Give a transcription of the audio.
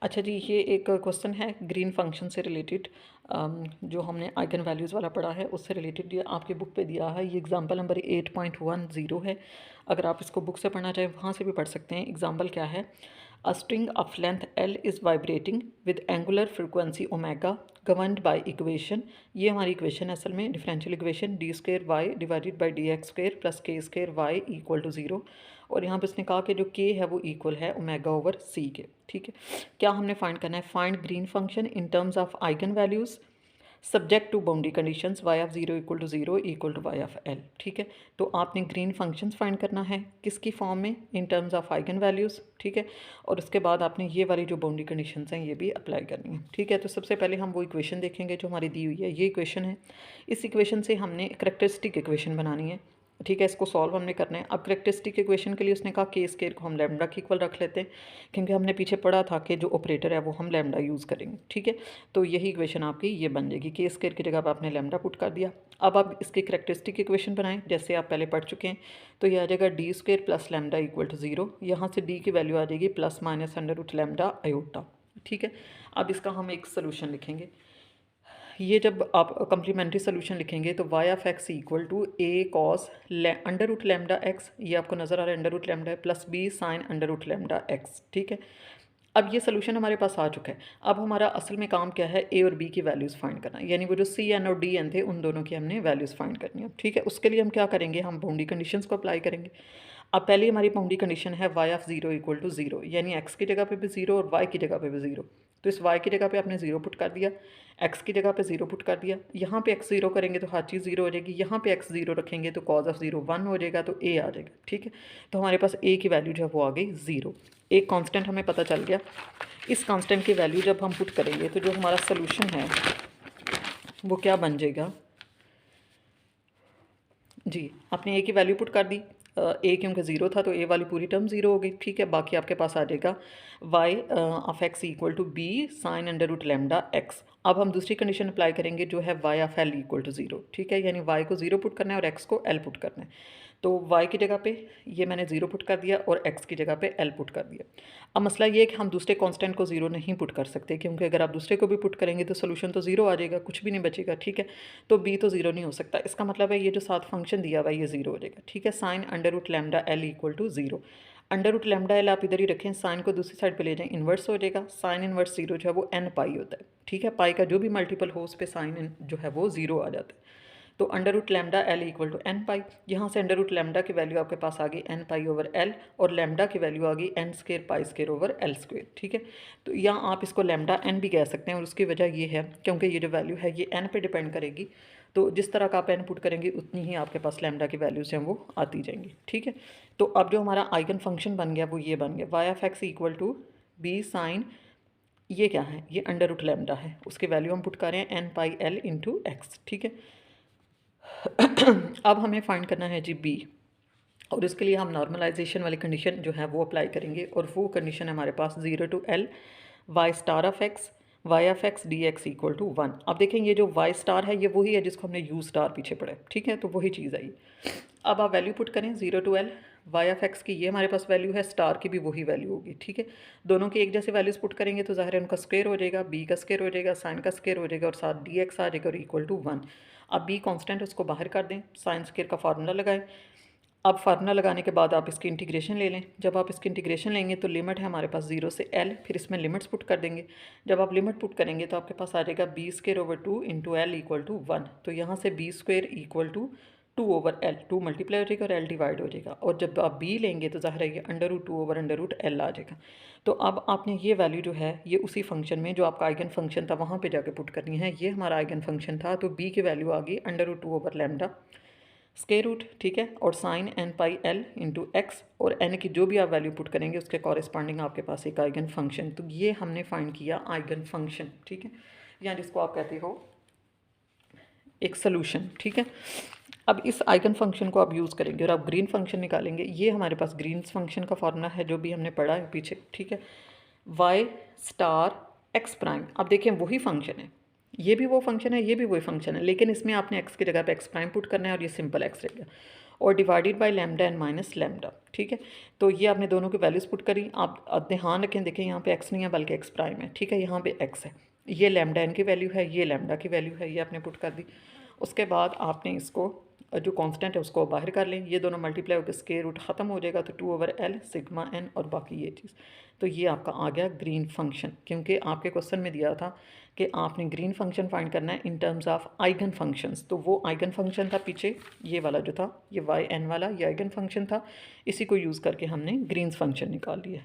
अच्छा जी, ये एक क्वेश्चन है ग्रीन फंक्शन से रिलेटेड। जो हमने आइगन वैल्यूज़ वाला पढ़ा है उससे रिलेटेड ये आपकी बुक पे दिया है। ये एग्जांपल नंबर 8.10 है। अगर आप इसको बुक से पढ़ना चाहें वहाँ से भी पढ़ सकते हैं। एग्जांपल क्या है? A string of length L is vibrating with angular frequency omega governed by equation. ये हमारी इक्वेशन है असल में, differential equation D square Y divided by D X square plus K square Y equal to zero. और यहाँ पे इसने कहा कि जो के है वो इक्वल है ओमेगा ओवर सी के। ठीक है, क्या हमने फाइंड करना है? Find green function in terms of eigenvalues subject to boundary conditions y of zero equal to zero equal to y of L. ठीक है, तो आपने ग्रीन फंक्शंस फाइंड करना है किसकी फॉर्म में? इन टर्म्स ऑफ आइगन वैल्यूज़। ठीक है, और उसके बाद आपने ये वाली जो बाउंड्री कंडीशंस हैं ये भी अप्लाई करनी है। ठीक है, तो सबसे पहले हम वो इक्वेशन देखेंगे जो हमारी दी हुई है। ये इक्वेशन है, इस इक्वेशन से हमने करेक्टरिस्टिक इक्वेशन बनानी है। ठीक है, इसको सॉल्व हमने करना है। अब करेक्टरिस्टिक इक्वेशन के लिए उसने कहा के स्केयर को हम लैम्डा के इक्वल रख लेते हैं, क्योंकि हमने पीछे पढ़ा था कि जो ऑपरेटर है वो हम लैम्डा यूज़ करेंगे। ठीक है, तो यही इक्वेशन आपकी ये बन जाएगी। के स्केयर की जगह पर आपने लैम्डा पुट कर दिया। अब आप इसकी करेक्टरिस्टिक इक्वेशन बनाएं जैसे आप पहले पढ़ चुके हैं। तो ये आ जाएगा D square plus lambda equal to zero. यहाँ से डी की वैल्यू आ जाएगी plus minus under root lambda iota. ठीक है, अब इसका हम एक सोल्यूशन लिखेंगे। ये जब आप कम्प्लीमेंट्री सोल्यूशन लिखेंगे तो Y of X equal to A cos under root lambda X, ये आपको नज़र आ रहा है under root lambda plus B sine under root lambda X. ठीक है, अब ये सोल्यूशन हमारे पास आ चुका है। अब हमारा असल में काम क्या है? ए और बी की वैल्यूज़ फाइंड करना, यानी वो जो सी एन और डी एन थे उन दोनों की हमने वैल्यूज़ फाइंड करनी है। ठीक है, उसके लिए हम क्या करेंगे? हम बाउंड्री कंडीशंस को अप्लाई करेंगे। अब पहली हमारी बाउंड्री कंडीशन है Y of zero equal to zero, यानी एक्स की जगह पे भी ज़ीरो और वाई की जगह पे भी ज़ीरो। तो इस वाई की जगह पे आपने ज़ीरो पुट कर दिया, एक्स की जगह पे ज़ीरो पुट कर दिया। यहाँ पे एक्स ज़ीरो करेंगे तो हर चीज़ ज़ीरो हो जाएगी, यहाँ पे एक्स ज़ीरो रखेंगे तो कॉज ऑफ ज़ीरो वन हो जाएगा, तो ए आ जाएगा। ठीक है, तो हमारे पास ए की वैल्यू जो है वो आ गई ज़ीरो। एक कांस्टेंट हमें पता चल गया। इस कांस्टेंट की वैल्यू जब हम पुट करेंगे तो जो हमारा सोल्यूशन है वो क्या बन जाएगा जी? आपने ए की वैल्यू पुट कर दी। ए क्योंकि ज़ीरो था तो ए वाली पूरी टर्म ज़ीरो हो गई। ठीक है, बाकी आपके पास आ जाएगा Y of X equal to B sine under root lambda X. अब हम दूसरी कंडीशन अप्लाई करेंगे जो है Y of L equal to zero. ठीक है, यानी वाई को ज़ीरो पुट करना है और एक्स को एल पुट करना है। तो y की जगह पे ये मैंने ज़ीरो पुट कर दिया और x की जगह पे l पुट कर दिया। अब मसला ये है कि हम दूसरे कांस्टेंट को ज़ीरो नहीं पुट कर सकते, क्योंकि अगर आप दूसरे को भी पुट करेंगे तो सोल्यूशन तो ज़ीरो आ जाएगा, कुछ भी नहीं बचेगा। ठीक है, तो b तो ज़ीरो नहीं हो सकता। इसका मतलब है ये जो साथ फंक्शन दिया हुआ है ये ज़ीरो हो जाएगा। ठीक है, sine under root lambda L equal to zero. Under root lambda L आप इधर ही रखें, साइन को दूसरी साइड पे ले जाएं, इन्वर्स हो जाएगा। साइन इन्वर्स ज़ीरो जो है वो n पाई होता है। ठीक है, पाई का जो भी मल्टीपल हो उस पर साइन जो है वो ज़ीरो आ जाता है। तो under root lambda L equal to N pi. यहाँ से अंडर रूट लैम्डा की वैल्यू आपके पास आ गई एन पाई ओवर एल, और लैम्डा की वैल्यू आ गई N square pi square over L square. ठीक है, तो यहाँ आप इसको लैम्डा एन भी कह सकते हैं, और उसकी वजह ये है क्योंकि ये जो वैल्यू है ये एन पे डिपेंड करेगी। तो जिस तरह का आप एन पुट करेंगे उतनी ही आपके पास लैम्डा की वैल्यूज हैं वो आती जाएंगी। ठीक है, तो अब जो हमारा आइगन फंक्शन बन गया वो ये बन गया Y of X equal to B sine, ये क्या है? ये अंडर रूट लैम्डा है, उसकी वैल्यू हम पुट कर रहे हैं N pi L into X. ठीक है, अब हमें फाइंड करना है जी बी, और इसके लिए हम नॉर्मलाइजेशन वाली कंडीशन जो है वो अप्लाई करेंगे, और वो कंडीशन हमारे पास zero to L Y star of X Y of X D X equal to one. अब देखें ये जो वाई स्टार है ये वही है जिसको हमने यू स्टार पीछे पढ़ा है। ठीक है, तो वही चीज़ आई। अब आप वैल्यू पुट करें zero to L Y of X की, ये हमारे पास वैल्यू है, स्टार की भी वही वैल्यू होगी। ठीक है, दोनों की एक जैसे वैल्यूज़ पुट करेंगे तो ज़ाहिर है उनका स्क्वायर हो जाएगा, बी का स्क्वायर हो जाएगा, साइन का स्क्वायर हो जाएगा, और साथ डी एक्स आ जाएगा और इक्वल टू वन। अब बी कांस्टेंट उसको बाहर कर दें, साइन स्क्वायर का फार्मूला लगाएं। अब फार्मूला लगाने के बाद आप इसकी इंटीग्रेशन ले लें। जब आप इसकी इंटीग्रेशन लेंगे तो लिमिट है हमारे पास ज़ीरो से एल, फिर इसमें लिमिट्स पुट कर देंगे। जब आप लिमिट पुट करेंगे तो आपके पास आ जाएगा B square over two into L equal to one. तो यहाँ से B square equal to two over L, two multiply हो जाएगा और एल डिवाइड हो जाएगा, और जब आप बी लेंगे तो ज़ाहिर है ये under root two over under root L आ जाएगा। तो अब आपने ये वैल्यू जो है ये उसी फंक्शन में जो आपका आइगन फंक्शन था वहाँ पे जाके पुट करनी है। ये हमारा आइगन फंक्शन था, तो बी की वैल्यू आ गई under root two over lambda square root. ठीक है, और sine N pi L into X, और एन की जो भी आप वैल्यू पुट करेंगे उसके कॉरेस्पॉन्डिंग आपके पास एक आइगन फंक्शन। तो ये हमने फाइंड किया आइगन फंक्शन। ठीक है, या जिसको आप कहते हो एक सोल्यूशन। ठीक है, अब इस आइगन फंक्शन को आप यूज़ करेंगे और आप ग्रीन फंक्शन निकालेंगे। ये हमारे पास ग्रीन फंक्शन का फॉर्मूला है जो भी हमने पढ़ा है पीछे। ठीक है, वाई स्टार एक्स प्राइम। अब देखिए वही फंक्शन है, ये भी वो फंक्शन है, ये भी वही फंक्शन है, लेकिन इसमें आपने एक्स की जगह पे एक्स प्राइम पुट करना है और ये सिंपल एक्स रहेगा। और divided by lambda N minus lambda, ठीक है। तो ये आपने दोनों की वैल्यूज़ पुट करी। आप ध्यान रखें, देखें यहाँ पे एक्स नहीं है बल्कि एक्स प्राइम है, ठीक है। यहाँ पे एक्स है, ये लैम्डा एन की वैल्यू है, ये लैम्डा की वैल्यू है, ये आपने पुट कर दी। उसके बाद आपने इसको जो कांस्टेंट है उसको बाहर कर लें, ये दोनों मल्टीप्लाई होकर स्क्वायर रूट ख़त्म हो जाएगा, तो 2/L सिग्मा एन और बाकी ये चीज़। तो ये आपका आ गया ग्रीन फंक्शन, क्योंकि आपके क्वेश्चन में दिया था कि आपने ग्रीन फंक्शन फाइंड करना है इन टर्म्स ऑफ आइगन फंक्शंस। तो वो आइगन फंक्शन था पीछे ये वाला जो था, ये वाई एन वाला, ये आइगन फंक्शन था। इसी को यूज़ करके हमने ग्रीन्स फंक्शन निकाल लिया।